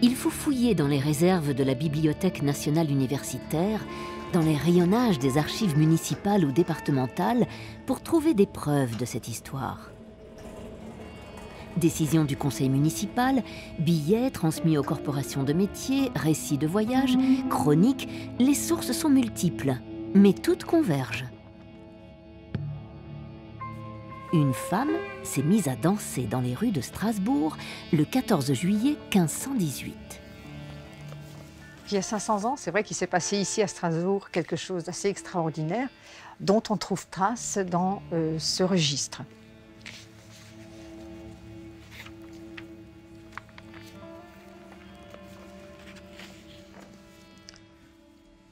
Il faut fouiller dans les réserves de la Bibliothèque nationale universitaire, dans les rayonnages des archives municipales ou départementales, pour trouver des preuves de cette histoire. Décisions du conseil municipal, billets transmis aux corporations de métiers, récits de voyage, chroniques, les sources sont multiples, mais toutes convergent. Une femme s'est mise à danser dans les rues de Strasbourg le 14 juillet 1518. Il y a 500 ans, c'est vrai qu'il s'est passé ici à Strasbourg quelque chose d'assez extraordinaire dont on trouve trace dans ce registre.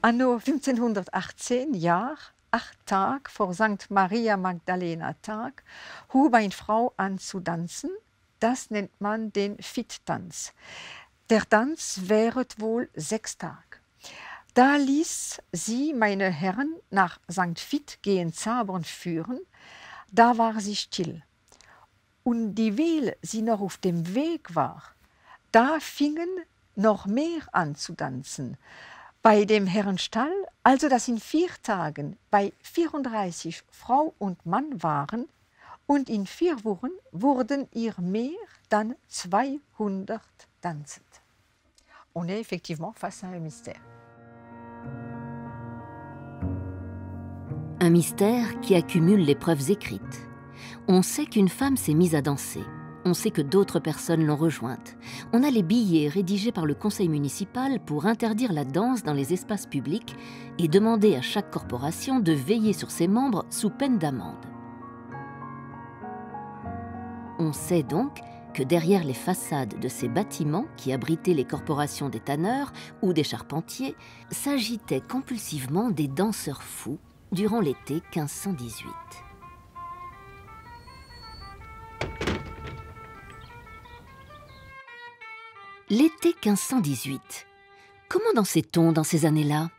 Anno 1518 jaar, 8 Tag vor St. Maria Magdalena Tag, hub eine Frau an zu tanzen. Das nennt man den Fit-Tanz. Der Tanz währet wohl 6 Tage. Da ließ sie, meine Herren, nach St. Vith gehen Zabern führen. Da war sie still. Und dieweil sie noch auf dem Weg war, da fingen noch mehr an zu tanzen. Bei dem Herrenstall, also dass in 4 Tagen bei 34 Frau und Mann waren, und in 4 Wochen wurden ihr mehr dann 200 tanzend. On est effectivement face à un mystère. Un mystère qui accumule les preuves écrites. On sait qu'une femme s'est mise à danser. On sait que d'autres personnes l'ont rejointe. On a les billets rédigés par le conseil municipal pour interdire la danse dans les espaces publics et demander à chaque corporation de veiller sur ses membres sous peine d'amende. On sait donc que derrière les façades de ces bâtiments qui abritaient les corporations des tanneurs ou des charpentiers s'agitaient compulsivement des danseurs fous durant l'été 1518. L'été 1518. Comment dansait-on dans ces années-là ?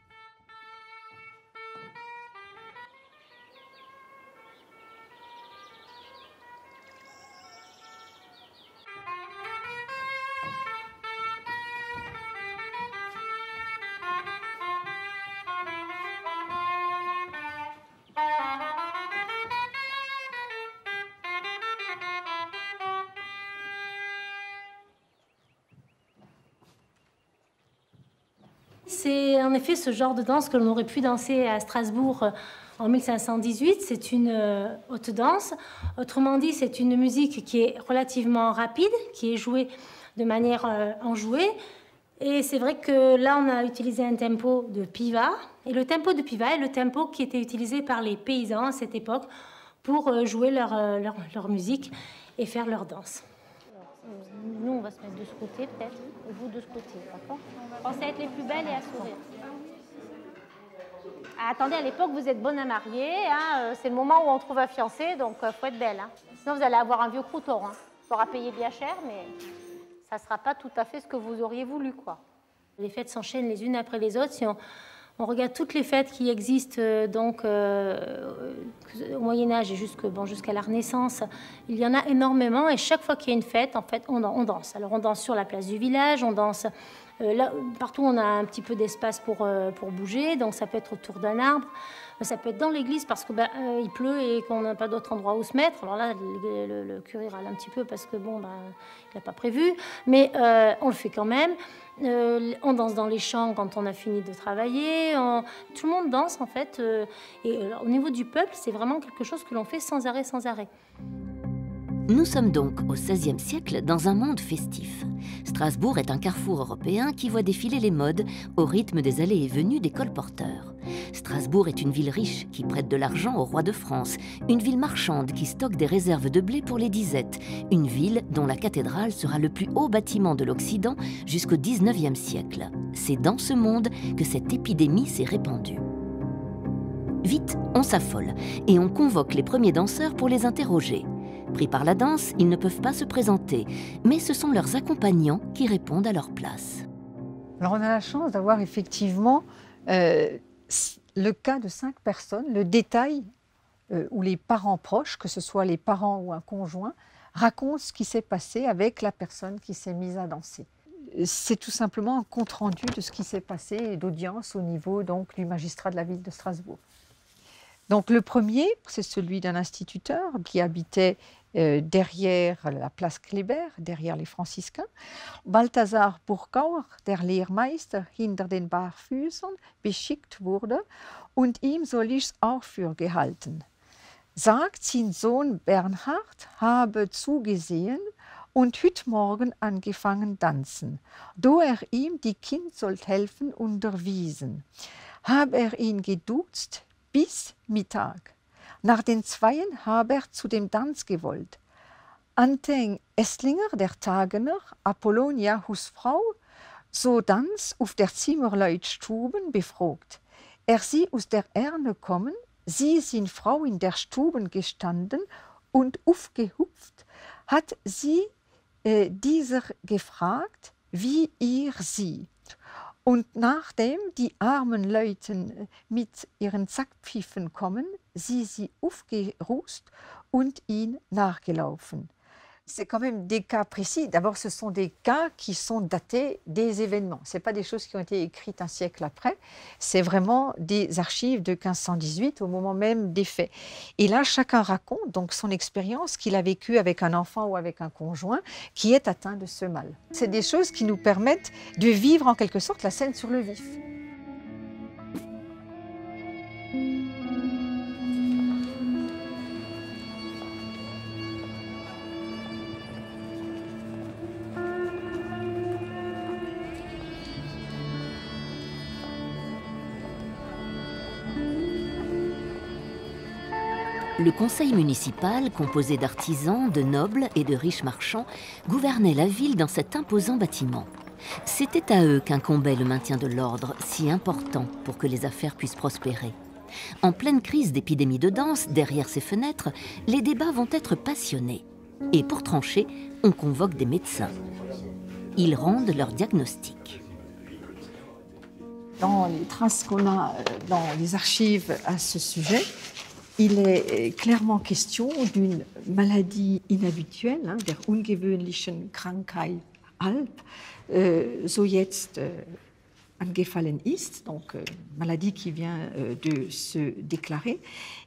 C'est en effet ce genre de danse que l'on aurait pu danser à Strasbourg en 1518. C'est une haute danse. Autrement dit, c'est une musique qui est relativement rapide, qui est jouée de manière enjouée. Et c'est vrai que là, on a utilisé un tempo de piva. Et le tempo de piva est le tempo qui était utilisé par les paysans à cette époque pour jouer leur musique et faire leur danse. Nous, on va se mettre de ce côté, peut-être, et vous de ce côté, d'accord ? Pensez à être les plus belles et à sourire. Ah, attendez, à l'époque, vous êtes bonne à marier, hein, c'est le moment où on trouve un fiancé, donc il faut être belle. Hein. Sinon, vous allez avoir un vieux crouton. Hein. Il faudra payer bien cher, mais ça ne sera pas tout à fait ce que vous auriez voulu, quoi. Les fêtes s'enchaînent les unes après les autres. Si on regarde toutes les fêtes qui existent donc, au Moyen-Âge et jusqu'à la Renaissance, il y en a énormément. Et chaque fois qu'il y a une fête, en fait, on danse. Alors, on danse sur la place du village, on danse là, partout on a un petit peu d'espace pour bouger. Donc, ça peut être autour d'un arbre. Ça peut être dans l'église parce qu'il il pleut et qu'on n'a pas d'autre endroit où se mettre. Alors là, le curé râle un petit peu parce que bon, il n'a pas prévu. Mais on le fait quand même. On danse dans les champs quand on a fini de travailler. Tout le monde danse en fait. Et au niveau du peuple, c'est vraiment quelque chose que l'on fait sans arrêt, sans arrêt. Nous sommes donc au XVIe siècle dans un monde festif. Strasbourg est un carrefour européen qui voit défiler les modes au rythme des allées et venues des colporteurs. Strasbourg est une ville riche qui prête de l'argent au roi de France, une ville marchande qui stocke des réserves de blé pour les disettes, une ville dont la cathédrale sera le plus haut bâtiment de l'Occident jusqu'au XIXe siècle. C'est dans ce monde que cette épidémie s'est répandue. Vite, on s'affole et on convoque les premiers danseurs pour les interroger. Pris par la danse, ils ne peuvent pas se présenter, mais ce sont leurs accompagnants qui répondent à leur place. Alors on a la chance d'avoir effectivement le cas de 5 personnes, le détail où les parents proches, que ce soit les parents ou un conjoint, racontent ce qui s'est passé avec la personne qui s'est mise à danser. c'est tout simplement un compte-rendu de ce qui s'est passé d'audience au niveau donc, du magistrat de la ville de Strasbourg. Donc le premier, c'est celui d'un instituteur qui habitait derrière la place Kléber, derrière les franciscains. Balthasar Burgauer, der Lehrmeister, hinter den Barfüßern beschickt wurde und ihm soll ich's auch für gehalten. Sagt, sein Sohn Bernhard habe zugesehen und hüt morgen angefangen tanzen. Do ihm die Kind sollt helfen unterwiesen. Hab ihn geduzt bis Mittag. Nach den Zweien habe zu dem Tanz gewollt. Anten Esslinger, der Tagener, Apollonia Husfrau, so dans auf der Zimmerleut Stuben befragt. Sie aus der Erne kommen, sie sind Frau in der Stuben gestanden und aufgehupft, hat sie dieser gefragt, wie ihr sie. Und nachdem die armen Leute mit ihren Sackpfiffen kommen, sie aufgerust und ihn nachgelaufen. C'est quand même des cas précis. D'abord, ce sont des cas qui sont datés des événements. Ce n'est pas des choses qui ont été écrites un siècle après. C'est vraiment des archives de 1518 au moment même des faits. Et là, chacun raconte donc son expérience qu'il a vécue avec un enfant ou avec un conjoint qui est atteint de ce mal. C'est des choses qui nous permettent de vivre en quelque sorte la scène sur le vif. Le conseil municipal, composé d'artisans, de nobles et de riches marchands, gouvernait la ville dans cet imposant bâtiment. C'était à eux qu'incombait le maintien de l'ordre, si important pour que les affaires puissent prospérer. En pleine crise d'épidémie de danse, derrière ces fenêtres, les débats vont être passionnés. Et pour trancher, on convoque des médecins. Ils rendent leur diagnostic. Dans les traces qu'on a dans les archives à ce sujet, il est clairement question d'une maladie inhabituelle, der ungewöhnlichen Krankheit Alp, so jetzt angefallen ist, donc maladie qui vient de se déclarer.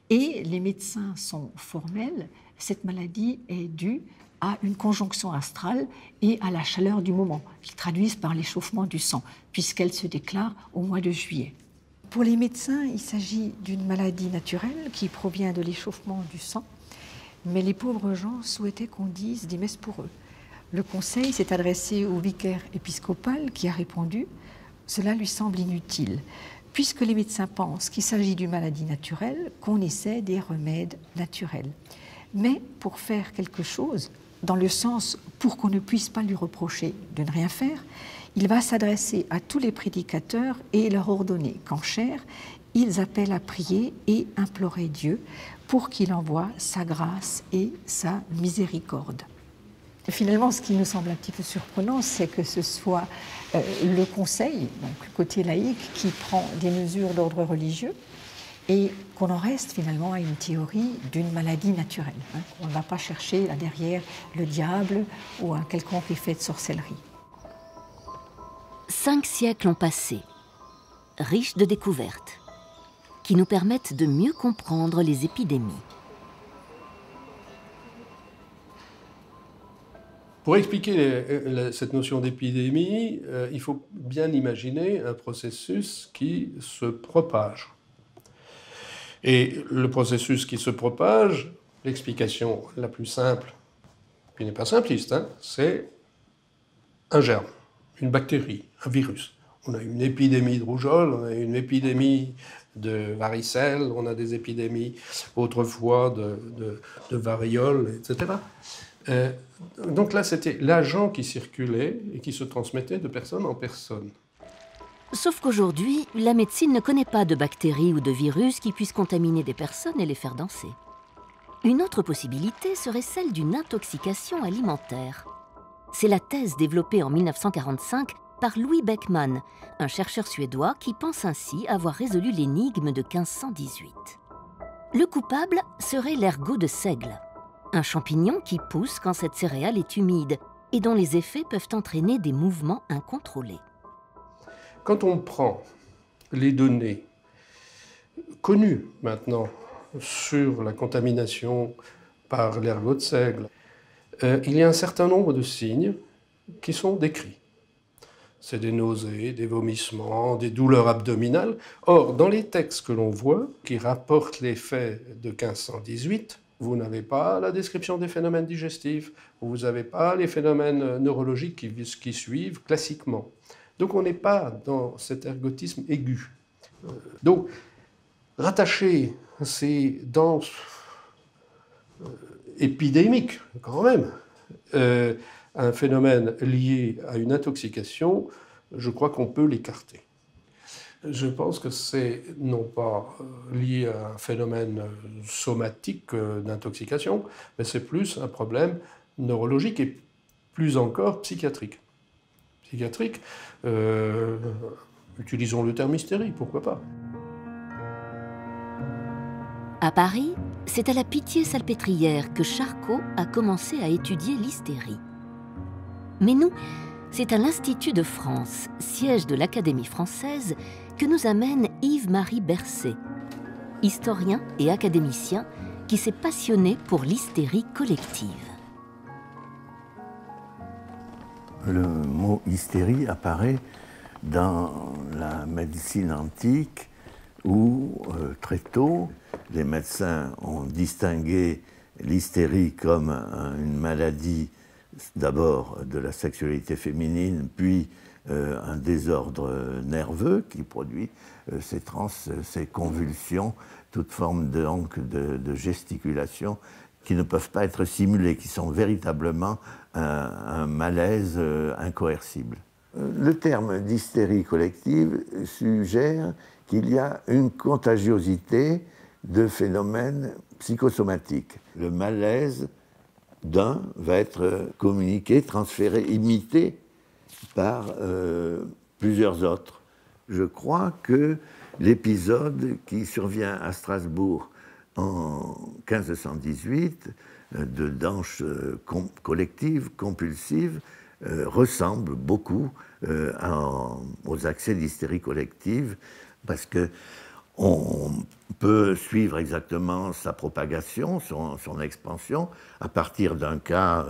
Et les médecins sont formels, cette maladie est due à une conjonction astrale et à la chaleur du moment, qu'ils traduisent par l'échauffement du sang, puisqu'elle se déclare au mois de juillet. Pour les médecins, il s'agit d'une maladie naturelle qui provient de l'échauffement du sang, mais les pauvres gens souhaitaient qu'on dise des messes pour eux. Le conseil s'est adressé au vicaire épiscopal qui a répondu « Cela lui semble inutile, puisque les médecins pensent qu'il s'agit d'une maladie naturelle, qu'on essaie des remèdes naturels. Mais pour faire quelque chose, dans le sens pour qu'on ne puisse pas lui reprocher de ne rien faire, il va s'adresser à tous les prédicateurs et leur ordonner qu'en chair, ils appellent à prier et implorer Dieu pour qu'il envoie sa grâce et sa miséricorde. » Finalement, ce qui nous semble un petit peu surprenant, c'est que ce soit le conseil, donc le côté laïque, qui prend des mesures d'ordre religieux et qu'on en reste finalement à une théorie d'une maladie naturelle. On ne va pas chercher là derrière le diable ou un quelconque effet de sorcellerie. 5 siècles ont passé, riches de découvertes, qui nous permettent de mieux comprendre les épidémies. Pour expliquer cette notion d'épidémie, il faut bien imaginer un processus qui se propage. Et le processus qui se propage, l'explication la plus simple, qui n'est pas simpliste, c'est un germe, une bactérie, un virus. On a une épidémie de rougeole, on a une épidémie de varicelle, on a des épidémies autrefois de variole, etc. Donc là, c'était l'agent qui circulait et qui se transmettait de personne en personne. Sauf qu'aujourd'hui, la médecine ne connaît pas de bactéries ou de virus qui puissent contaminer des personnes et les faire danser. Une autre possibilité serait celle d'une intoxication alimentaire. C'est la thèse développée en 1945 par Louis Beckmann, un chercheur suédois qui pense ainsi avoir résolu l'énigme de 1518. Le coupable serait l'ergot de seigle, un champignon qui pousse quand cette céréale est humide et dont les effets peuvent entraîner des mouvements incontrôlés. Quand on prend les données connues maintenant sur la contamination par l'ergot de seigle, il y a un certain nombre de signes qui sont décrits. C'est des nausées, des vomissements, des douleurs abdominales. Or, dans les textes que l'on voit, qui rapportent les faits de 1518, vous n'avez pas la description des phénomènes digestifs, vous n'avez pas les phénomènes neurologiques qui suivent classiquement. Donc on n'est pas dans cet ergotisme aigu. Donc, rattacher ces danses épidémiques, quand même, un phénomène lié à une intoxication, je crois qu'on peut l'écarter. Je pense que c'est non pas lié à un phénomène somatique d'intoxication, mais c'est plus un problème neurologique et plus encore psychiatrique. Psychiatrique, utilisons le terme hystérie, pourquoi pas. À Paris, c'est à la Pitié-Salpêtrière que Charcot a commencé à étudier l'hystérie. Mais nous, c'est à l'Institut de France, siège de l'Académie française, que nous amène Yves-Marie Bercé, historien et académicien qui s'est passionné pour l'hystérie collective. Le mot hystérie apparaît dans la médecine antique où, très tôt, les médecins ont distingué l'hystérie comme une maladie d'abord de la sexualité féminine, puis un désordre nerveux qui produit ces transes, ces convulsions, toute forme de gesticulation qui ne peuvent pas être simulées, qui sont véritablement un malaise incoercible. Le terme d'hystérie collective suggère qu'il y a une contagiosité de phénomènes psychosomatiques. Le malaise d'un va être communiqué, transféré, imité par plusieurs autres. Je crois que l'épisode qui survient à Strasbourg en 1518, de danse collective, compulsive, ressemble beaucoup aux accès d'hystérie collective, parce que on peut suivre exactement sa propagation, son expansion, à partir d'un cas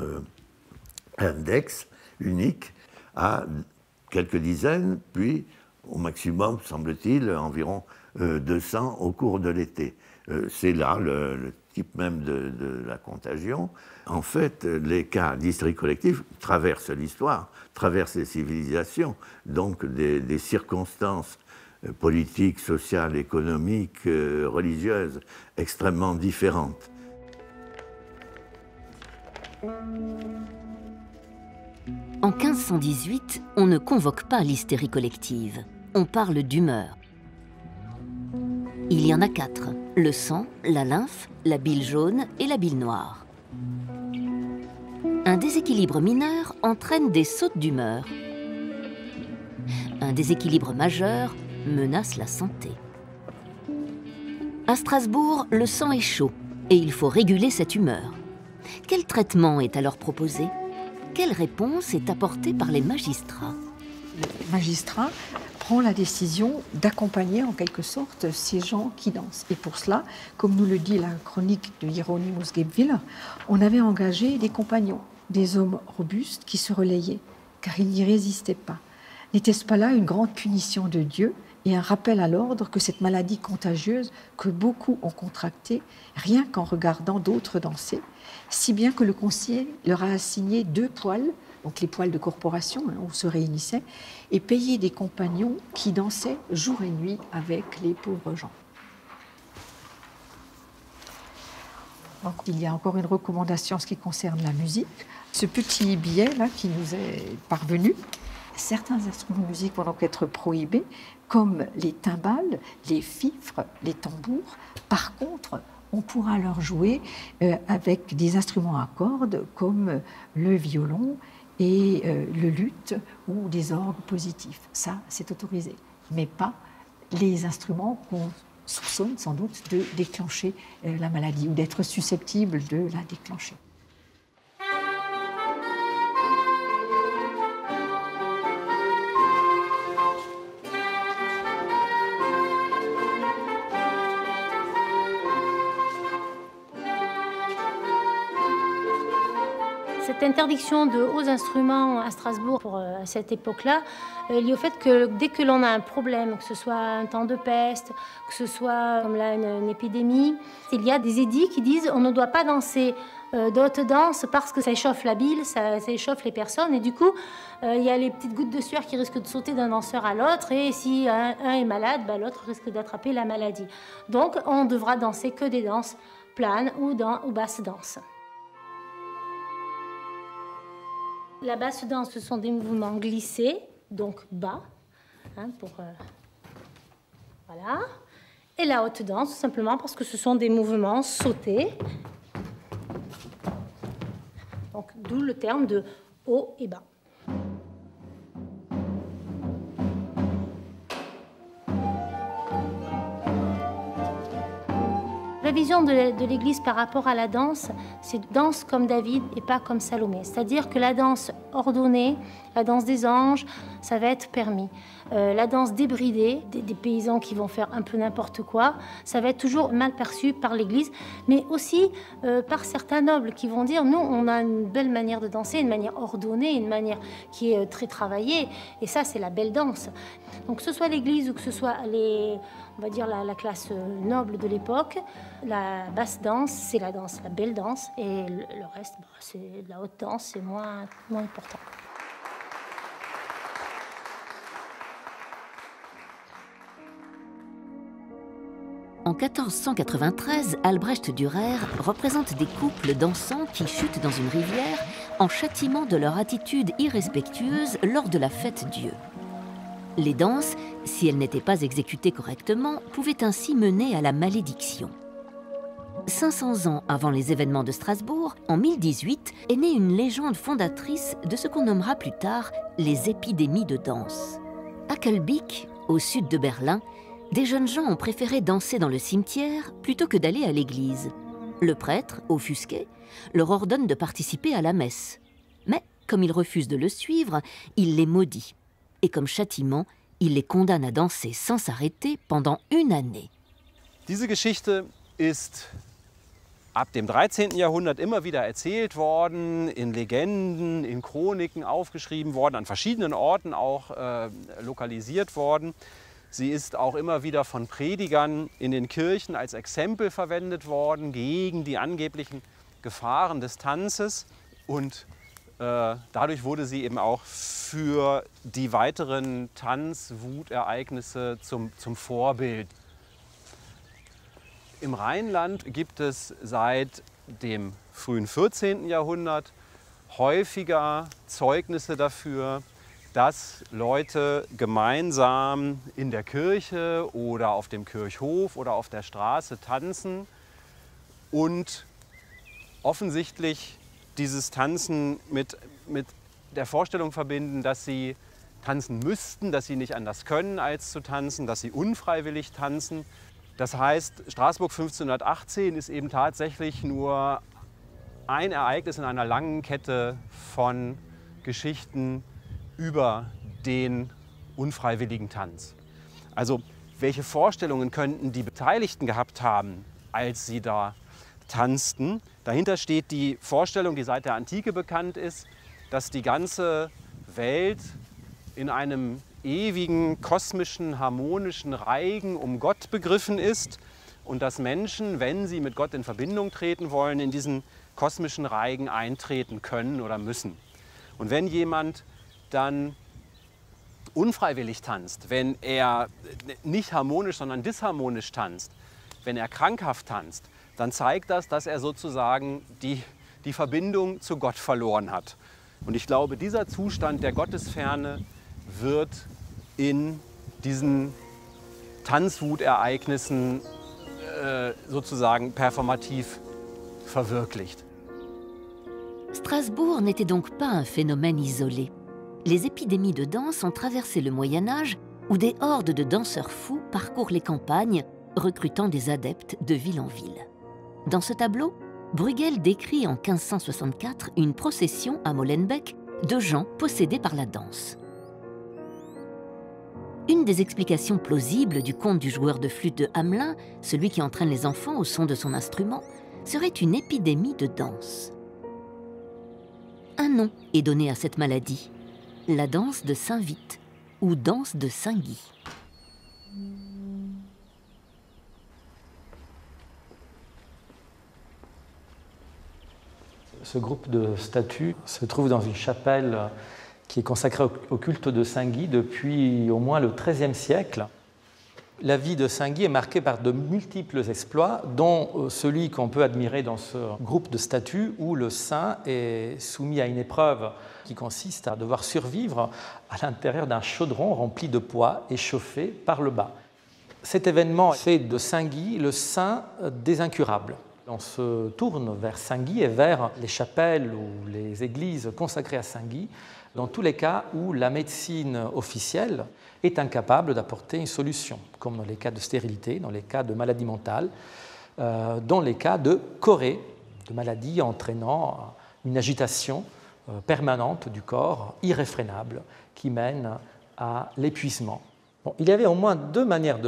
index, unique, à quelques dizaines, puis au maximum, semble-t-il, environ 200 au cours de l'été. C'est là le type même de la contagion. En fait, les cas d'hystérie collective traversent l'histoire, traversent les civilisations, donc des circonstances politiques, sociales, économiques, religieuses, extrêmement différentes. En 1518, on ne convoque pas l'hystérie collective, on parle d'humeur. Il y en a 4, le sang, la lymphe, la bile jaune et la bile noire. Un déséquilibre mineur entraîne des sautes d'humeur. Un déséquilibre majeur menace la santé. À Strasbourg, le sang est chaud et il faut réguler cette humeur. Quel traitement est alors proposé? Quelle réponse est apportée par les magistrats? Le magistrat prend la décision d'accompagner en quelque sorte ces gens qui dansent. Et pour cela, comme nous le dit la chronique de Hieronymus Gebwiller, on avait engagé des compagnons, des hommes robustes qui se relayaient, car ils n'y résistaient pas. N'était-ce pas là une grande punition de Dieu et un rappel à l'ordre que cette maladie contagieuse que beaucoup ont contractée, rien qu'en regardant d'autres danser, si bien que le conseil leur a assigné 2 poils, donc les poils de corporation, où on se réunissait, et payé des compagnons qui dansaient jour et nuit avec les pauvres gens. Donc, il y a encore une recommandation en ce qui concerne la musique. Ce petit billet-là qui nous est parvenu, certains instruments de musique vont donc être prohibés, comme les timbales, les fifres, les tambours. Par contre, on pourra leur jouer avec des instruments à cordes comme le violon et le luth ou des orgues positifs. Ça, c'est autorisé, mais pas les instruments qu'on soupçonne sans doute de déclencher la maladie ou d'être susceptibles de la déclencher. Cette interdiction de hauts instruments à Strasbourg pour cette époque-là est liée au fait que dès que l'on a un problème, que ce soit un temps de peste, que ce soit comme là une épidémie, il y a des édits qui disent on ne doit pas danser de haute danse parce que ça échauffe la bile, ça échauffe les personnes et du coup il y a les petites gouttes de sueur qui risquent de sauter d'un danseur à l'autre et si un est malade, l'autre risque d'attraper la maladie. Donc on devra danser que des danses planes ou basses danses. La basse danse, ce sont des mouvements glissés, donc bas, voilà. Et la haute danse, tout simplement parce que ce sont des mouvements sautés. Donc, d'où le terme de haut et bas. La vision de l'Église par rapport à la danse, c'est danse comme David et pas comme Salomé. C'est-à-dire que la danse ordonnée, la danse des anges, ça va être permis. La danse débridée, des paysans qui vont faire un peu n'importe quoi, ça va être toujours mal perçu par l'Église, mais aussi par certains nobles qui vont dire, nous, on a une belle manière de danser, une manière ordonnée, une manière qui est très travaillée, et ça, c'est la belle danse. Donc que ce soit l'Église ou que ce soit on va dire la classe noble de l'époque, la basse danse, c'est la danse, la belle danse, et le reste, c'est la haute danse, c'est moins important. En 1493, Albrecht Dürer représente des couples dansant qui chutent dans une rivière en châtiment de leur attitude irrespectueuse lors de la fête Dieu. Les danses, si elles n'étaient pas exécutées correctement, pouvaient ainsi mener à la malédiction. 500 ans avant les événements de Strasbourg, en 1018, est née une légende fondatrice de ce qu'on nommera plus tard les épidémies de danse. À Kelbeek, au sud de Berlin, des jeunes gens ont préféré danser dans le cimetière plutôt que d'aller à l'église. Le prêtre, offusqué, leur ordonne de participer à la messe. Mais, comme ils refusent de le suivre, il les maudit. Et comme châtiment, il les condamne à danser sans s'arrêter pendant 1 année. Diese Geschichte ist ab dem 13. Jahrhundert immer wieder erzählt worden, in Legenden, in Chroniken aufgeschrieben worden, an verschiedenen Orten auch lokalisiert worden. Sie ist auch immer wieder von Predigern in den Kirchen als Exempel verwendet worden gegen die angeblichen Gefahren des Tanzes. Und dadurch wurde sie eben auch für die weiteren Tanzwutereignisse zum Vorbild. Im Rheinland gibt es seit dem frühen 14. Jahrhundert häufiger Zeugnisse dafür, dass Leute gemeinsam in der Kirche oder auf dem Kirchhof oder auf der Straße tanzen und offensichtlich dieses Tanzen mit der Vorstellung verbinden, dass sie tanzen müssten, dass sie nicht anders können als zu tanzen, dass sie unfreiwillig tanzen. Das heißt, Straßburg 1518 ist eben tatsächlich nur ein Ereignis in einer langen Kette von Geschichten über den unfreiwilligen Tanz. Also welche Vorstellungen könnten die Beteiligten gehabt haben, als sie da tanzten? Dahinter steht die Vorstellung, die seit der Antike bekannt ist, dass die ganze Welt in einem ewigen, kosmischen, harmonischen Reigen um Gott begriffen ist und dass Menschen, wenn sie mit Gott in Verbindung treten wollen, in diesen kosmischen Reigen eintreten können oder müssen. Und wenn jemand dann unfreiwillig tanzt, wenn er nicht harmonisch, sondern disharmonisch tanzt, wenn er krankhaft tanzt, dann zeigt das, dass er sozusagen die Verbindung zu Gott verloren hat. Und ich glaube, dieser Zustand der Gottesferne wird in diesen Tanzwutereignissen sozusagen performativ verwirklicht. Strasbourg n'était donc pas un phénomène isolé. Les épidémies de danse ont traversé le Moyen-Âge où des hordes de danseurs fous parcourent les campagnes, recrutant des adeptes de ville en ville. Dans ce tableau, Bruegel décrit en 1564 une procession à Molenbeek de gens possédés par la danse. Une des explications plausibles du conte du joueur de flûte de Hamelin, celui qui entraîne les enfants au son de son instrument, serait une épidémie de danse. Un nom est donné à cette maladie, la danse de Saint-Vit ou danse de Saint-Guy. Ce groupe de statues se trouve dans une chapelle qui est consacrée au culte de Saint-Guy depuis au moins le XIIIe siècle. La vie de Saint-Guy est marquée par de multiples exploits, dont celui qu'on peut admirer dans ce groupe de statues où le saint est soumis à une épreuve qui consiste à devoir survivre à l'intérieur d'un chaudron rempli de poids et chauffé par le bas. Cet événement fait de Saint-Guy le saint des incurables. On se tourne vers Saint-Guy et vers les chapelles ou les églises consacrées à Saint-Guy, dans tous les cas où la médecine officielle est incapable d'apporter une solution, comme dans les cas de stérilité, dans les cas de maladie mentale, dans les cas de chorée, de maladie entraînant une agitation permanente du corps, irréfrénable, qui mène à l'épuisement. Bon, il y avait au moins deux manières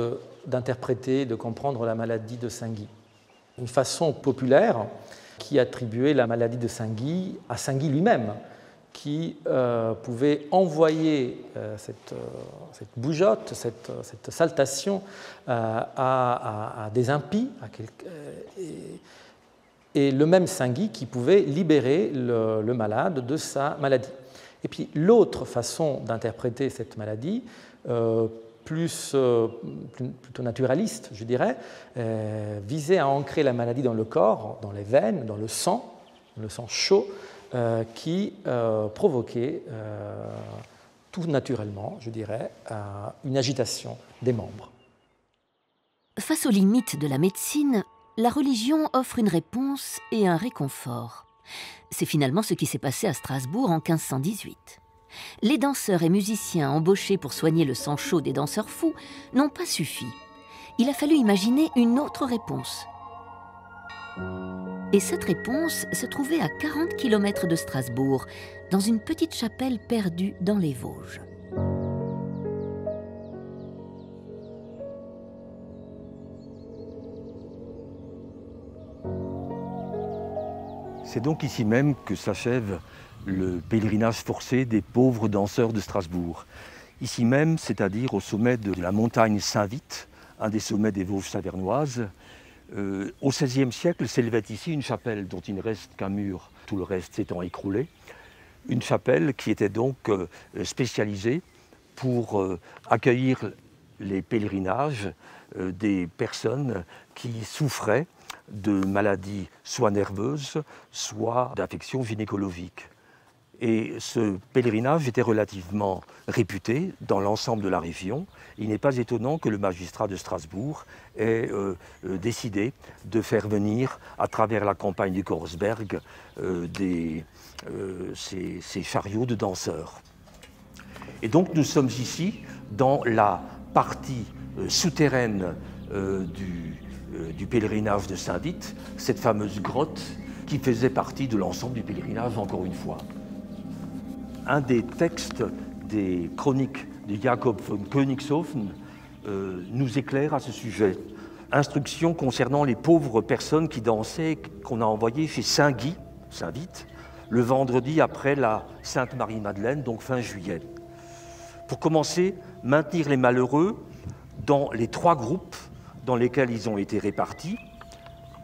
d'interpréter, de comprendre la maladie de Saint-Guy. Une façon populaire qui attribuait la maladie de Saint-Guy à Saint-Guy lui-même, qui pouvait envoyer cette bougeotte, cette saltation à des impies, et le même Saint-Guy qui pouvait libérer le malade de sa maladie. Et puis l'autre façon d'interpréter cette maladie, plutôt naturaliste, je dirais, visait à ancrer la maladie dans le corps, dans les veines, dans le sang chaud, qui provoquait tout naturellement, je dirais, une agitation des membres. Face aux limites de la médecine, la religion offre une réponse et un réconfort. C'est finalement ce qui s'est passé à Strasbourg en 1518. Les danseurs et musiciens embauchés pour soigner le sang chaud des danseurs fous n'ont pas suffi. Il a fallu imaginer une autre réponse. Et cette réponse se trouvait à 40 km de Strasbourg, dans une petite chapelle perdue dans les Vosges. C'est donc ici même que s'achève le pèlerinage forcé des pauvres danseurs de Strasbourg. Ici même, c'est-à-dire au sommet de la montagne Saint-Vit, un des sommets des Vosges savernoises. Au XVIe siècle s'élevait ici une chapelle dont il ne reste qu'un mur, tout le reste s'étant écroulé. Une chapelle qui était donc spécialisée pour accueillir les pèlerinages des personnes qui souffraient de maladies soit nerveuses, soit d'affections gynécologiques. Et ce pèlerinage était relativement réputé dans l'ensemble de la région. Il n'est pas étonnant que le magistrat de Strasbourg ait décidé de faire venir, à travers la campagne du Korsberg, ces chariots de danseurs. Et donc nous sommes ici dans la partie souterraine du pèlerinage de Saint-Vit, cette fameuse grotte qui faisait partie de l'ensemble du pèlerinage, encore une fois. Un des textes des chroniques de Jacob von Königshofen nous éclaire à ce sujet. Instruction concernant les pauvres personnes qui dansaient, qu'on a envoyées chez Saint-Guy, Saint-Vit, le vendredi après la Sainte-Marie-Madeleine, donc fin juillet. Pour commencer, maintenir les malheureux dans les 3 groupes dans lesquels ils ont été répartis.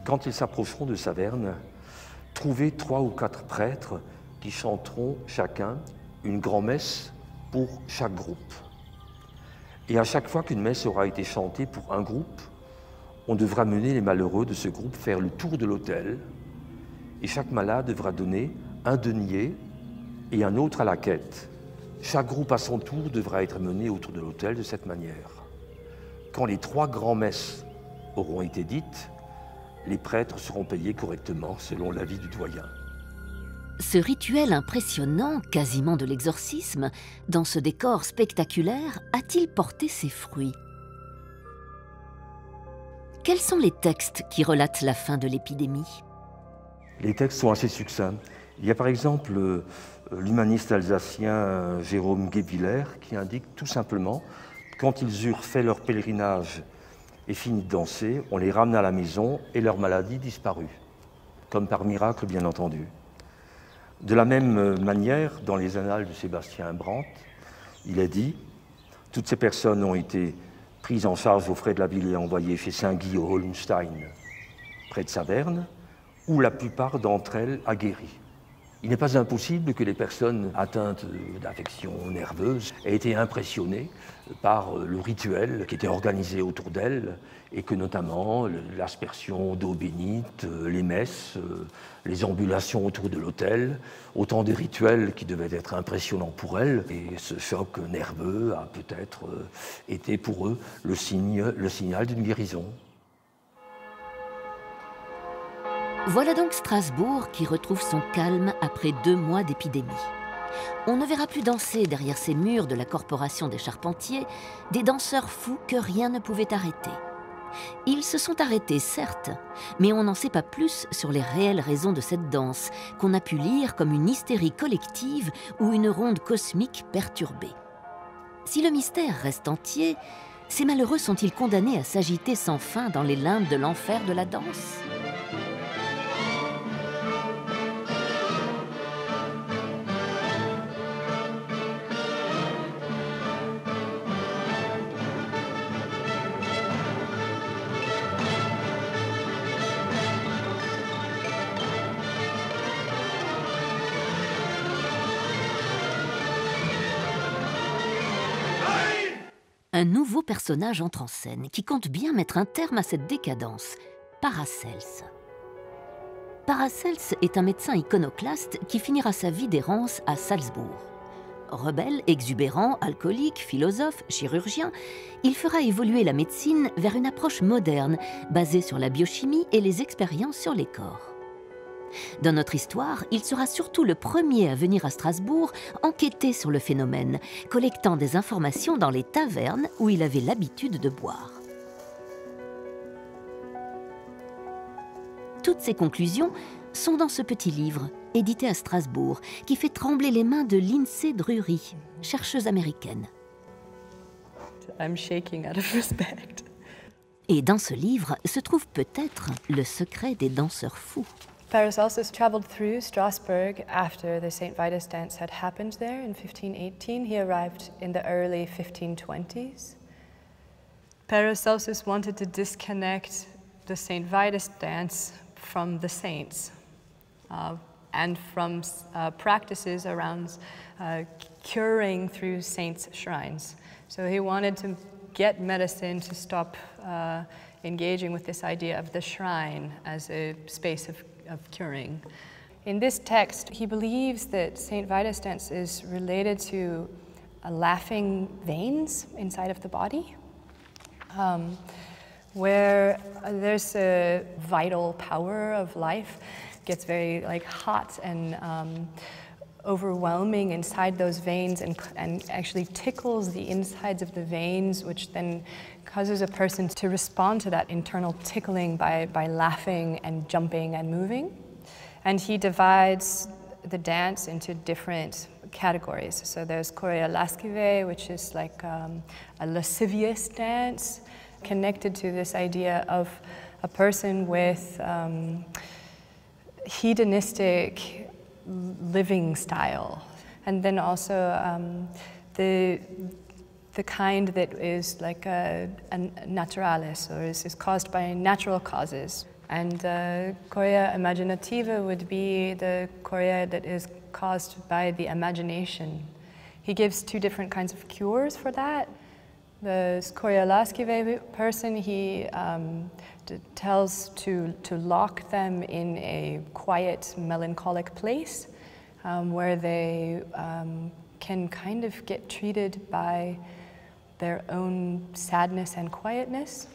Quand ils s'approcheront de Saverne, trouver 3 ou 4 prêtres qui chanteront chacun une grand-messe pour chaque groupe. Et à chaque fois qu'une messe aura été chantée pour un groupe, on devra mener les malheureux de ce groupe faire le tour de l'autel, et chaque malade devra donner un denier et un autre à la quête. Chaque groupe à son tour devra être mené autour de l'autel de cette manière. Quand les 3 grands-messes auront été dites, les prêtres seront payés correctement selon l'avis du doyen. Ce rituel impressionnant, quasiment de l'exorcisme, dans ce décor spectaculaire, a-t-il porté ses fruits? Quels sont les textes qui relatent la fin de l'épidémie? Les textes sont assez succincts. Il y a par exemple l'humaniste alsacien Jérôme Guébiller qui indique tout simplement quand ils eurent fait leur pèlerinage et fini de danser, on les ramena à la maison et leur maladie disparut. Comme par miracle, bien entendu. De la même manière, dans les annales de Sébastien Brandt, il est dit « Toutes ces personnes ont été prises en charge aux frais de la ville et envoyées chez Saint-Guy au Holmstein, près de Saverne, où la plupart d'entre elles a guéri. Il n'est pas impossible que les personnes atteintes d'affections nerveuses aient été impressionnées par le rituel qui était organisé autour d'elles et que notamment l'aspersion d'eau bénite, les messes, les ambulations autour de l'autel, autant de rituels qui devaient être impressionnants pour elles. Et ce choc nerveux a peut-être été pour eux le signal d'une guérison. Voilà donc Strasbourg qui retrouve son calme après 2 mois d'épidémie. On ne verra plus danser derrière ces murs de la corporation des charpentiers des danseurs fous que rien ne pouvait arrêter. Ils se sont arrêtés, certes, mais on n'en sait pas plus sur les réelles raisons de cette danse, qu'on a pu lire comme une hystérie collective ou une ronde cosmique perturbée. Si le mystère reste entier, ces malheureux sont-ils condamnés à s'agiter sans fin dans les limbes de l'enfer de la danse ? Un nouveau personnage entre en scène qui compte bien mettre un terme à cette décadence, Paracelse. Paracelse est un médecin iconoclaste qui finira sa vie d'errance à Salzbourg. Rebelle, exubérant, alcoolique, philosophe, chirurgien, il fera évoluer la médecine vers une approche moderne basée sur la biochimie et les expériences sur les corps. Dans notre histoire, il sera surtout le premier à venir à Strasbourg enquêter sur le phénomène, collectant des informations dans les tavernes où il avait l'habitude de boire. Toutes ces conclusions sont dans ce petit livre, édité à Strasbourg, qui fait trembler les mains de Lindsay Drury, chercheuse américaine. I'm shaking out of respect. Et dans ce livre se trouve peut-être le secret des danseurs fous. Paracelsus traveled through Strasbourg after the St. Vitus dance had happened there in 1518. He arrived in the early 1520s. Paracelsus wanted to disconnect the St. Vitus dance from the saints and from practices around curing through saints' shrines. So he wanted to get medicine to stop engaging with this idea of the shrine as a space of curing. In this text, he believes that St. Vitus dance is related to laughing veins inside of the body, where there's a vital power of life, gets very hot and overwhelming inside those veins and actually tickles the insides of the veins, which then causes a person to respond to that internal tickling by laughing and jumping and moving. And he divides the dance into different categories. So there's chorea lascive, which is like a lascivious dance, connected to this idea of a person with hedonistic living style. And then also the kind that is like a naturalis, or is caused by natural causes. And chorea imaginativa would be the chorea that is caused by the imagination. He gives 2 different kinds of cures for that. The chorea lascive person, he tells to lock them in a quiet, melancholic place where they can kind of get treated by their own sadness and quietness.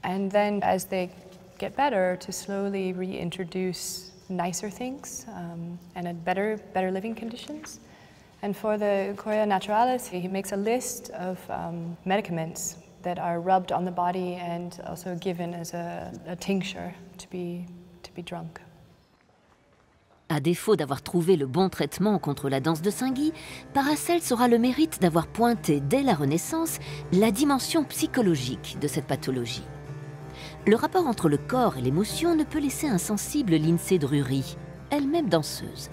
And then as they get better, to slowly reintroduce nicer things and better living conditions. And for the chorea naturalis, he makes a list of medicaments that are rubbed on the body and also given as a tincture to be drunk. À défaut d'avoir trouvé le bon traitement contre la danse de Saint-Guy, Paracelse aura le mérite d'avoir pointé dès la Renaissance la dimension psychologique de cette pathologie. Le rapport entre le corps et l'émotion ne peut laisser insensible Lindsay Drury, elle-même danseuse.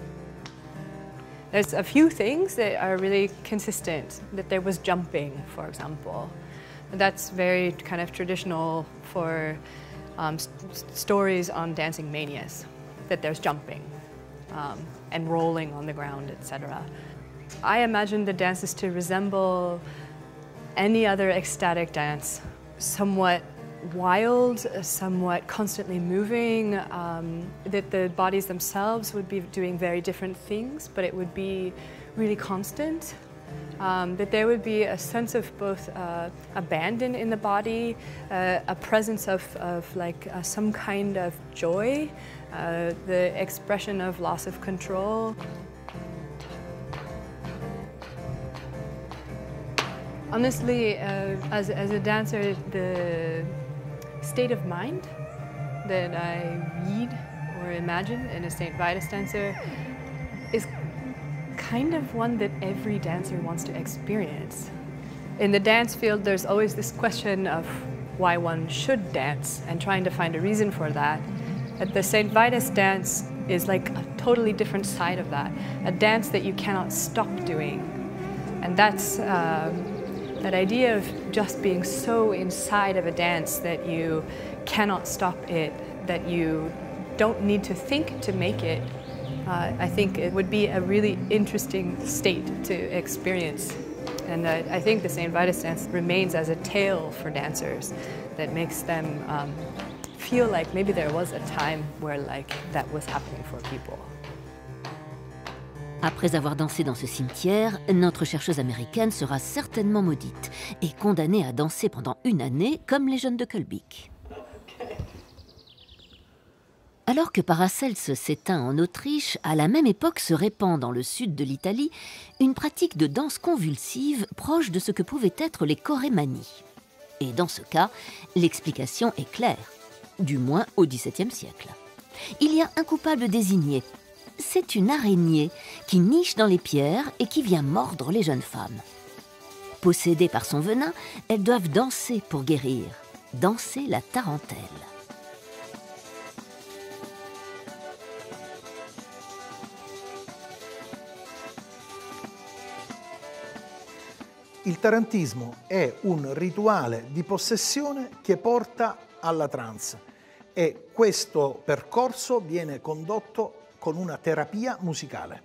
There's a few things that are really consistent, that there was jumping, for example. That's very kind of traditional for stories on dancing manias, that there's jumping and rolling on the ground, etc. I imagine the dances to resemble any other ecstatic dance, somewhat wild, somewhat constantly moving, that the bodies themselves would be doing very different things, but it would be really constant. That there would be a sense of both abandon in the body, a presence of like some kind of joy, the expression of loss of control. Honestly, as a dancer, the state of mind that I read or imagine in a St. Vitus dancer is kind of one that every dancer wants to experience. In the dance field, there's always this question of why one should dance and trying to find a reason for that. But the St. Vitus dance is like a totally different side of that, a dance that you cannot stop doing. And that's that idea of just being so inside of a dance that you cannot stop it, that you don't need to think to make it. I think it would be a really interesting state to experience. And I think the St. Vitus dance remains as a tale for dancers that makes them feel like maybe there was a time where like that was happening for people. Après avoir dansé dans ce cimetière, notre chercheuse américaine sera certainement maudite et condamnée à danser pendant une année comme les jeunes de Kölbik. Alors que Paracelse s'éteint en Autriche, à la même époque se répand dans le sud de l'Italie une pratique de danse convulsive proche de ce que pouvaient être les chorémanies. Et dans ce cas, l'explication est claire, du moins au XVIIe siècle. Il y a un coupable désigné. C'est une araignée qui niche dans les pierres et qui vient mordre les jeunes femmes. Possédées par son venin, elles doivent danser pour guérir, danser la tarentelle. Il tarantismo è un rituale di possessione che porta alla trance e questo percorso viene condotto con una terapia musicale.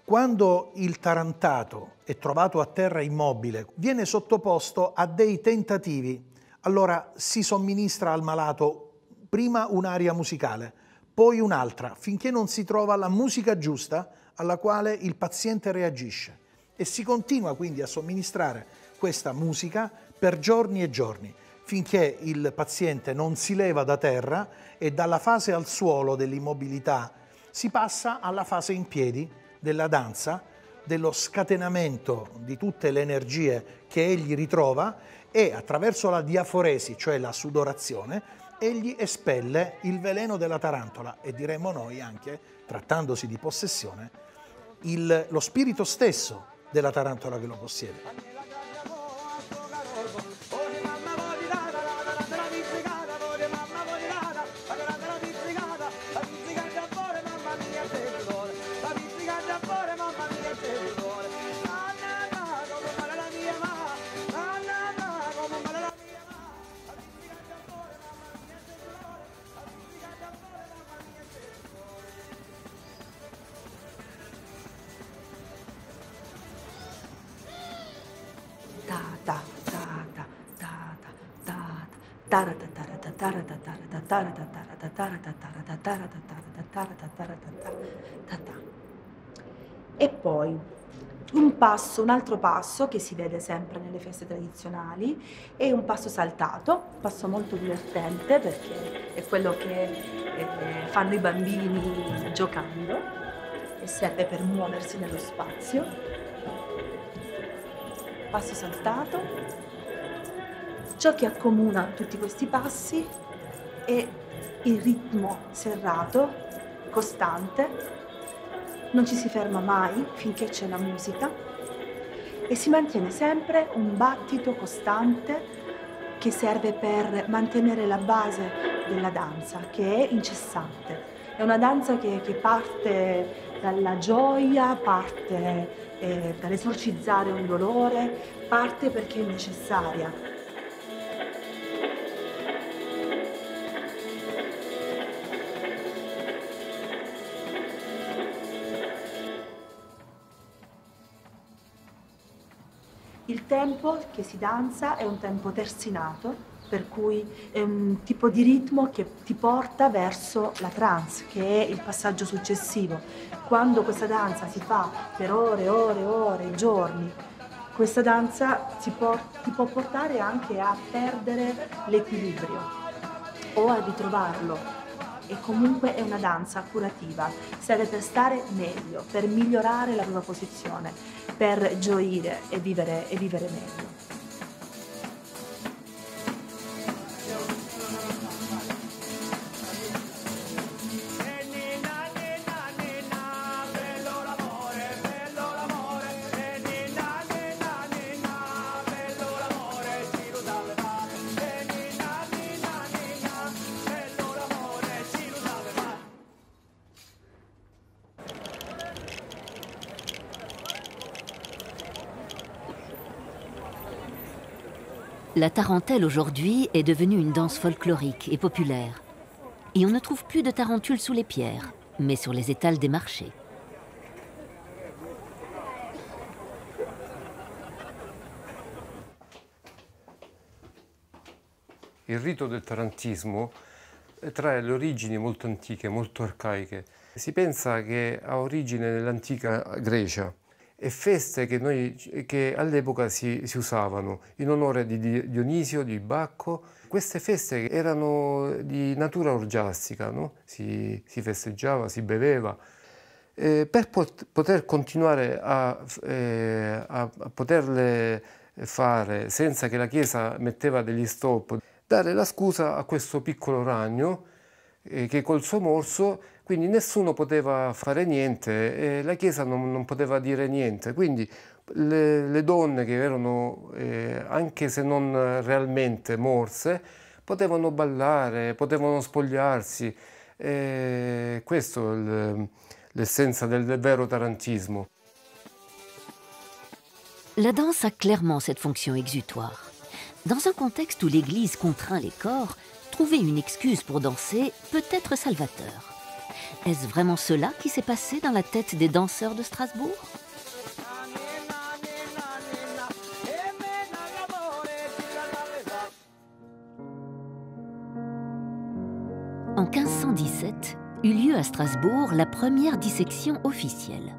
Quando il tarantato è trovato a terra immobile, viene sottoposto a dei tentativi. Allora si somministra al malato prima un'aria musicale, poi un'altra, finché non si trova la musica giusta alla quale il paziente reagisce. E si continua quindi a somministrare questa musica per giorni e giorni, finché il paziente non si leva da terra e dalla fase al suolo dell'immobilità si passa alla fase in piedi della danza, dello scatenamento di tutte le energie che egli ritrova e attraverso la diaforesi, cioè la sudorazione, egli espelle il veleno della tarantola e diremmo noi anche, trattandosi di possessione, lo spirito stesso della tarantola che lo possiede. E poi un altro passo che si vede sempre nelle feste tradizionali è un passo saltato, un passo molto divertente perché è quello che fanno i bambini giocando e serve per muoversi nello spazio. Passo saltato. Ciò che accomuna tutti questi passi è il ritmo serrato, costante, non ci si ferma mai finché c'è la musica e si mantiene sempre un battito costante che serve per mantenere la base della danza, che è incessante. È una danza che parte dalla gioia, parte per esorcizzare un dolore, parte perché è necessaria. Il tempo che si danza è un tempo terzinato, per cui è un tipo di ritmo che ti porta verso la trance, che è il passaggio successivo. Quando questa danza si fa per ore e ore e ore, giorni, questa danza ti può portare anche a perdere l'equilibrio o a ritrovarlo. E comunque è una danza curativa, serve per stare meglio, per migliorare la propria posizione, per gioire e vivere meglio. La tarentelle aujourd'hui est devenue une danse folklorique et populaire. Et on ne trouve plus de tarentules sous les pierres, mais sur les étals des marchés. Il rito del tarantismo trae le origini molto antiche, molto arcaiche. Si pensa che ha origine nell'antica Grecia e feste che all'epoca si usavano in onore di Dionisio, di Bacco. Queste feste erano di natura orgiastica, no? Si festeggiava, si beveva. Per poter continuare a poterle fare senza che la Chiesa metteva degli stop, dare la scusa a questo piccolo ragno che col suo morso, quindi nessuno poteva fare niente e la Chiesa non poteva dire niente. Quindi le donne che erano, anche se non realmente morse, potevano ballare, potevano spogliarsi. Questo è l'essenza del vero tarantismo. La danse a clairement cette fonction exutoire. Dans un contexte où l'Église contraint les corps, trouver une excuse pour danser peut être salvateur. Est-ce vraiment cela qui s'est passé dans la tête des danseurs de Strasbourg? En 1517, eut lieu à Strasbourg la première dissection officielle.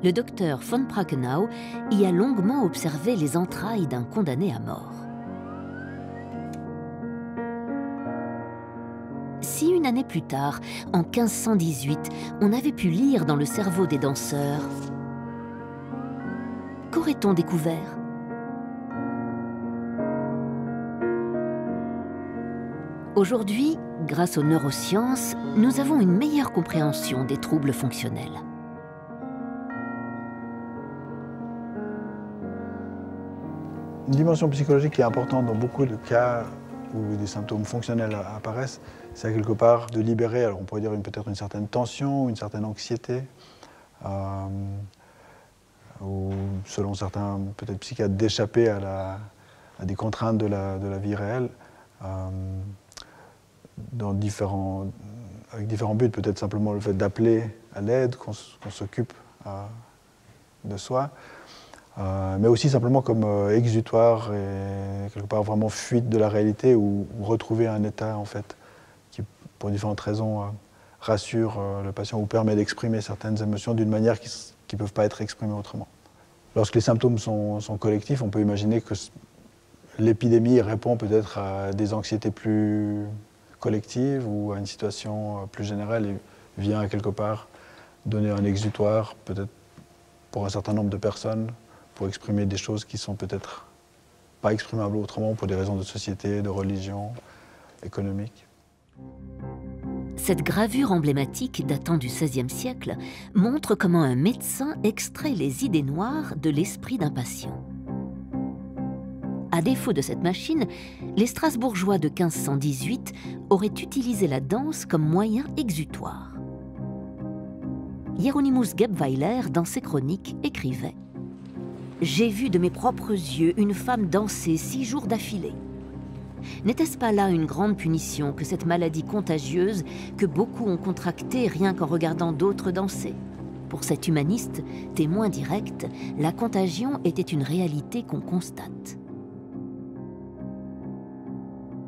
Le docteur von Prakenau y a longuement observé les entrailles d'un condamné à mort. Si une année plus tard, en 1518, on avait pu lire dans le cerveau des danseurs, qu'aurait-on découvert? Aujourd'hui, grâce aux neurosciences, nous avons une meilleure compréhension des troubles fonctionnels. Une dimension psychologique qui est importante dans beaucoup de cas où des symptômes fonctionnels apparaissent, c'est quelque part de libérer, alors on pourrait dire peut-être une certaine tension, une certaine anxiété, ou selon certains peut-être psychiatres d'échapper à des contraintes de la vie réelle, avec différents buts, peut-être simplement le fait d'appeler à l'aide, qu'on s'occupe de soi, mais aussi simplement comme exutoire et quelque part vraiment fuite de la réalité ou retrouver un état en fait qui, pour différentes raisons, rassure le patient ou permet d'exprimer certaines émotions d'une manière qui ne peuvent pas être exprimées autrement. Lorsque les symptômes sont collectifs, on peut imaginer que l'épidémie répond peut-être à des anxiétés plus collectives ou à une situation plus générale et vient quelque part donner un exutoire peut-être pour un certain nombre de personnes, pour exprimer des choses qui sont peut-être pas exprimables autrement pour des raisons de société, de religion, économique. Cette gravure emblématique datant du XVIe siècle montre comment un médecin extrait les idées noires de l'esprit d'un patient. À défaut de cette machine, les Strasbourgeois de 1518 auraient utilisé la danse comme moyen exutoire. Hieronymus Gebweiler, dans ses chroniques, écrivait « J'ai vu de mes propres yeux une femme danser 6 jours d'affilée. N'était-ce pas là une grande punition que cette maladie contagieuse que beaucoup ont contractée rien qu'en regardant d'autres danser ? Pour cet humaniste, témoin direct, la contagion était une réalité qu'on constate. »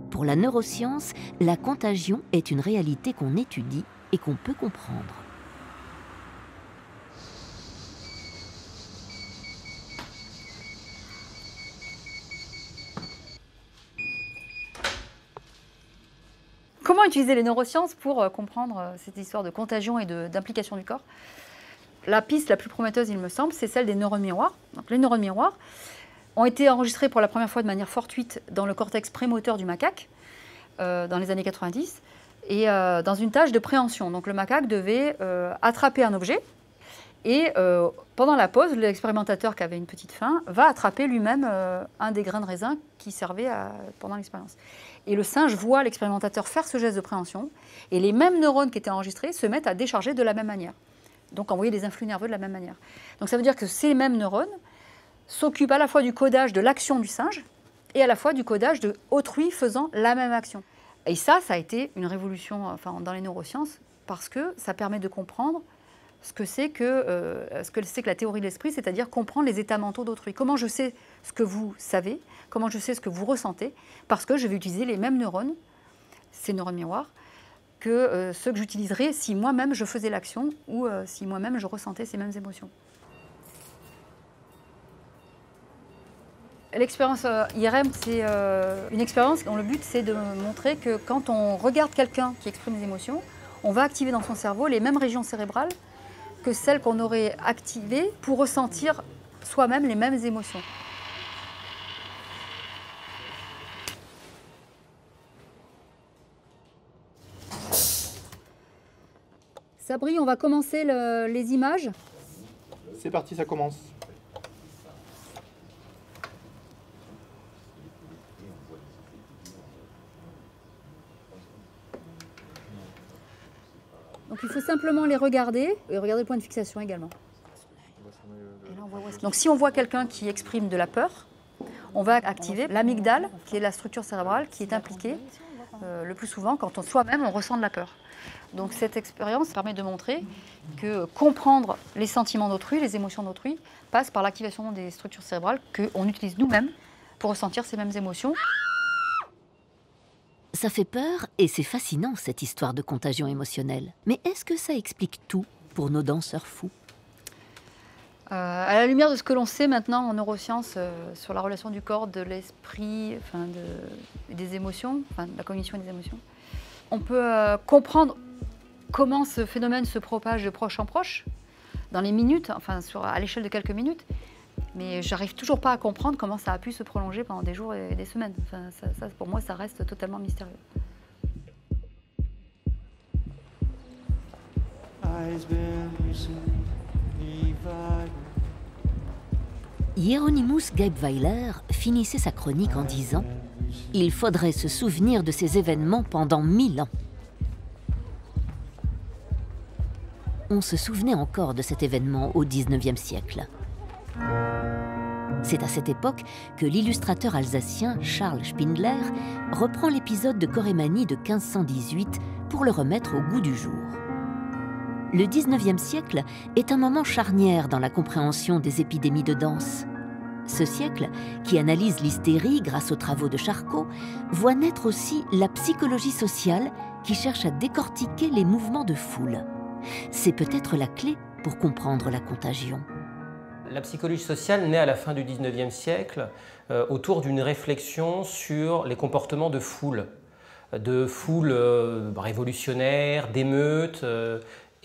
Pour la neuroscience, la contagion est une réalité qu'on étudie et qu'on peut comprendre. Comment utiliser les neurosciences pour comprendre cette histoire de contagion et d'implication du corps? La piste la plus prometteuse, il me semble, c'est celle des neurones miroirs. Donc, les neurones miroirs ont été enregistrés pour la première fois de manière fortuite dans le cortex prémoteur du macaque, dans les années 90, et dans une tâche de préhension. Donc le macaque devait attraper un objet, et pendant la pause, l'expérimentateur qui avait une petite faim va attraper lui-même un des grains de raisin qui servait pendant l'expérience. Et le singe voit l'expérimentateur faire ce geste de préhension, et les mêmes neurones qui étaient enregistrés se mettent à décharger de la même manière. Donc envoyer des influx nerveux de la même manière. Donc ça veut dire que ces mêmes neurones s'occupent à la fois du codage de l'action du singe et à la fois du codage de autrui faisant la même action. Et ça a été une révolution dans les neurosciences parce que ça permet de comprendre ce que c'est que la théorie de l'esprit, c'est-à-dire comprendre les états mentaux d'autrui. Comment je sais ce que vous savez, comment je sais ce que vous ressentez, parce que je vais utiliser les mêmes neurones, ces neurones miroirs, que ceux que j'utiliserais si moi-même je faisais l'action ou si moi-même je ressentais ces mêmes émotions. L'expérience IRM, c'est une expérience dont le but c'est de montrer que quand on regarde quelqu'un qui exprime des émotions, on va activer dans son cerveau les mêmes régions cérébrales que celles qu'on aurait activées pour ressentir soi-même les mêmes émotions. Sabri, on va commencer les images. C'est parti, ça commence. Donc il faut simplement les regarder et regarder le point de fixation également. Et là, on voit donc si on voit quelqu'un qui exprime de la peur, on va activer l'amygdale, qui est la structure cérébrale qui est impliquée le plus souvent quand soi-même on ressent de la peur. Donc cette expérience permet de montrer que comprendre les sentiments d'autrui, les émotions d'autrui, passe par l'activation des structures cérébrales qu'on utilise nous-mêmes pour ressentir ces mêmes émotions. Ça fait peur et c'est fascinant cette histoire de contagion émotionnelle. Mais est-ce que ça explique tout pour nos danseurs fous? À la lumière de ce que l'on sait maintenant en neurosciences sur la relation du corps, de l'esprit, des émotions, de la cognition et des émotions, on peut comprendre comment ce phénomène se propage de proche en proche, dans les minutes, à l'échelle de quelques minutes, mais j'arrive toujours pas à comprendre comment ça a pu se prolonger pendant des jours et des semaines. Ça, pour moi, ça reste totalement mystérieux. Hieronymus Gebweiler finissait sa chronique en disant « Il faudrait se souvenir de ces événements pendant 1000 ans ». On se souvenait encore de cet événement au XIXe siècle. C'est à cette époque que l'illustrateur alsacien Charles Spindler reprend l'épisode de Corémanie de 1518 pour le remettre au goût du jour. Le XIXe siècle est un moment charnière dans la compréhension des épidémies de danse. Ce siècle, qui analyse l'hystérie grâce aux travaux de Charcot, voit naître aussi la psychologie sociale qui cherche à décortiquer les mouvements de foule. C'est peut-être la clé pour comprendre la contagion. La psychologie sociale naît à la fin du XIXe siècle autour d'une réflexion sur les comportements de foule révolutionnaires, d'émeutes,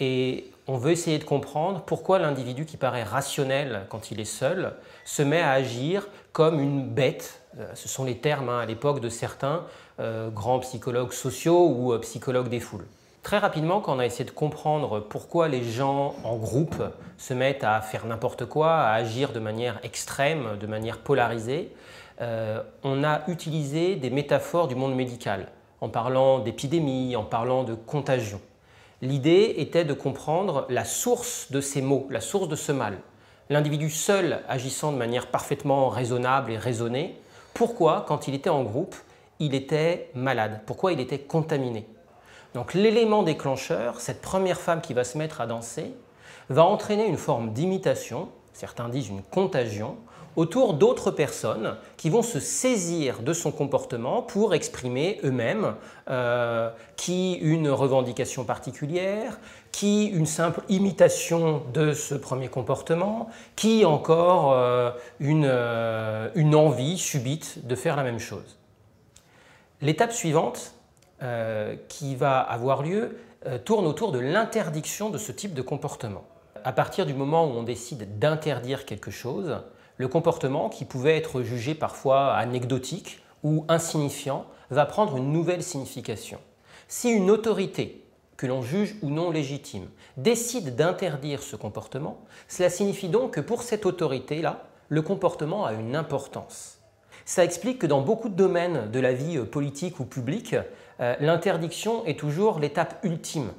et on veut essayer de comprendre pourquoi l'individu qui paraît rationnel quand il est seul se met à agir comme une bête. Ce sont les termes à l'époque de certains grands psychologues sociaux ou psychologues des foules. Très rapidement, quand on a essayé de comprendre pourquoi les gens en groupe se mettent à faire n'importe quoi, à agir de manière extrême, de manière polarisée, on a utilisé des métaphores du monde médical, en parlant d'épidémie, en parlant de contagion. L'idée était de comprendre la source de ces maux, la source de ce mal. L'individu seul agissant de manière parfaitement raisonnable et raisonnée, pourquoi, quand il était en groupe, il était malade? Pourquoi il était contaminé? Donc l'élément déclencheur, cette première femme qui va se mettre à danser, va entraîner une forme d'imitation, certains disent une contagion, autour d'autres personnes qui vont se saisir de son comportement pour exprimer eux-mêmes qui une revendication particulière, qui une simple imitation de ce premier comportement, qui encore une envie subite de faire la même chose. L'étape suivante qui va avoir lieu tourne autour de l'interdiction de ce type de comportement. À partir du moment où on décide d'interdire quelque chose, le comportement, qui pouvait être jugé parfois anecdotique ou insignifiant, va prendre une nouvelle signification. Si une autorité, que l'on juge ou non légitime, décide d'interdire ce comportement, cela signifie donc que pour cette autorité-là, le comportement a une importance. Ça explique que dans beaucoup de domaines de la vie politique ou publique, l'interdiction est toujours l'étape ultime.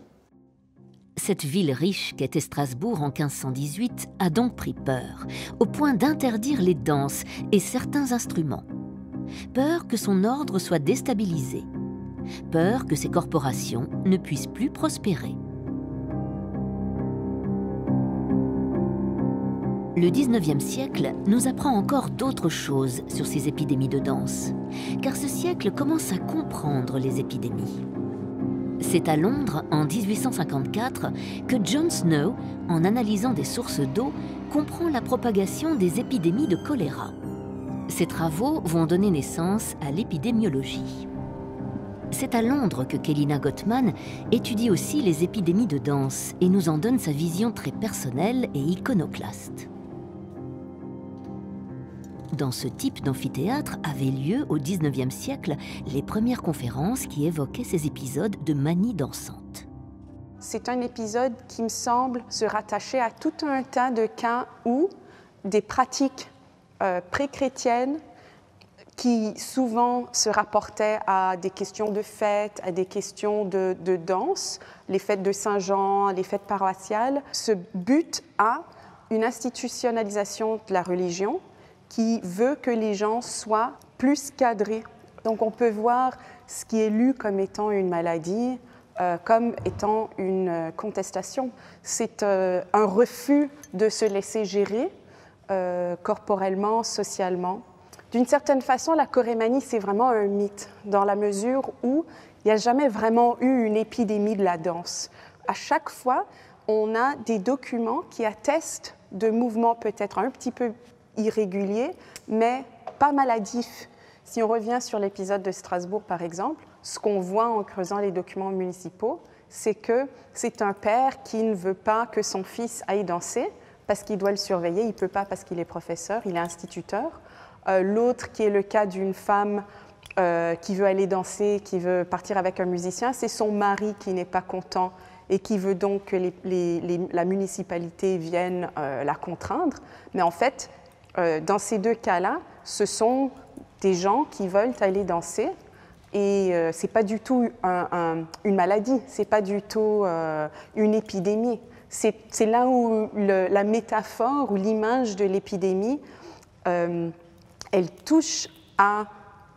Cette ville riche qu'était Strasbourg en 1518 a donc pris peur, au point d'interdire les danses et certains instruments. Peur que son ordre soit déstabilisé. Peur que ses corporations ne puissent plus prospérer. Le 19e siècle nous apprend encore d'autres choses sur ces épidémies de danse, car ce siècle commence à comprendre les épidémies. C'est à Londres, en 1854, que John Snow, en analysant des sources d'eau, comprend la propagation des épidémies de choléra. Ces travaux vont donner naissance à l'épidémiologie. C'est à Londres que Kélina Gottman étudie aussi les épidémies de danse et nous en donne sa vision très personnelle et iconoclaste. Dans ce type d'amphithéâtre avaient lieu au XIXe siècle les premières conférences qui évoquaient ces épisodes de manie dansante. C'est un épisode qui me semble se rattacher à tout un tas de cas où des pratiques pré-chrétiennes qui souvent se rapportaient à des questions de fêtes, à des questions de danse, les fêtes de Saint-Jean, les fêtes paroissiales, se butent à une institutionnalisation de la religion qui veut que les gens soient plus cadrés. Donc on peut voir ce qui est lu comme étant une maladie, comme étant une contestation. C'est un refus de se laisser gérer corporellement, socialement. D'une certaine façon, la chorémanie, c'est vraiment un mythe, dans la mesure où il n'y a jamais vraiment eu une épidémie de la danse. À chaque fois, on a des documents qui attestent de mouvements peut-être un petit peu irréguliers, mais pas maladifs. Si on revient sur l'épisode de Strasbourg, par exemple, ce qu'on voit en creusant les documents municipaux, c'est que c'est un père qui ne veut pas que son fils aille danser parce qu'il doit le surveiller, il ne peut pas parce qu'il est professeur, il est instituteur. L'autre, qui est le cas d'une femme qui veut aller danser, qui veut partir avec un musicien, c'est son mari qui n'est pas content et qui veut donc que la municipalité vienne la contraindre. Mais en fait, dans ces deux cas-là, ce sont des gens qui veulent aller danser et ce n'est pas du tout une maladie, ce n'est pas du tout une épidémie. C'est là où la métaphore ou l'image de l'épidémie, elle touche à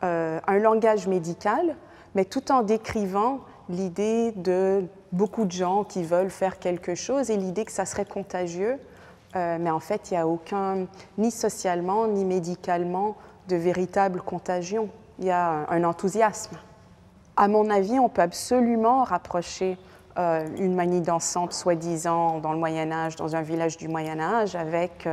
un langage médical, mais tout en décrivant l'idée de beaucoup de gens qui veulent faire quelque chose et l'idée que ça serait contagieux. Mais en fait, il n'y a aucun, ni socialement, ni médicalement, de véritable contagion. Il y a un enthousiasme. À mon avis, on peut absolument rapprocher une manie dansante, soi-disant, dans le Moyen-Âge, dans un village du Moyen-Âge, avec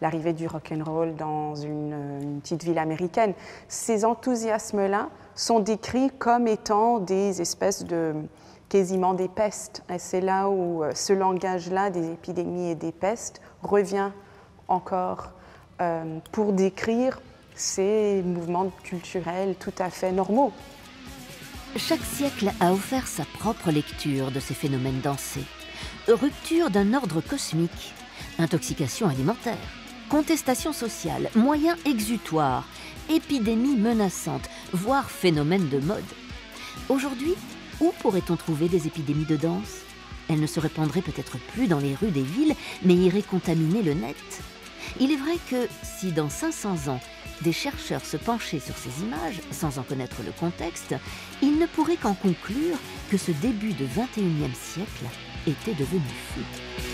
l'arrivée du rock'n'roll dans une petite ville américaine. Ces enthousiasmes-là sont décrits comme étant des espèces de quasiment des pestes. Et c'est là où ce langage-là des épidémies et des pestes revient encore pour décrire ces mouvements culturels tout à fait normaux. Chaque siècle a offert sa propre lecture de ces phénomènes dansés. Rupture d'un ordre cosmique, intoxication alimentaire, contestation sociale, moyens exutoires, épidémie menaçante, voire phénomène de mode. Aujourd'hui, où pourrait-on trouver des épidémies de danse ? Elle ne se répandrait peut-être plus dans les rues des villes, mais irait contaminer le net. Il est vrai que si dans 500 ans, des chercheurs se penchaient sur ces images, sans en connaître le contexte, ils ne pourraient qu'en conclure que ce début de XXIe siècle était devenu fou.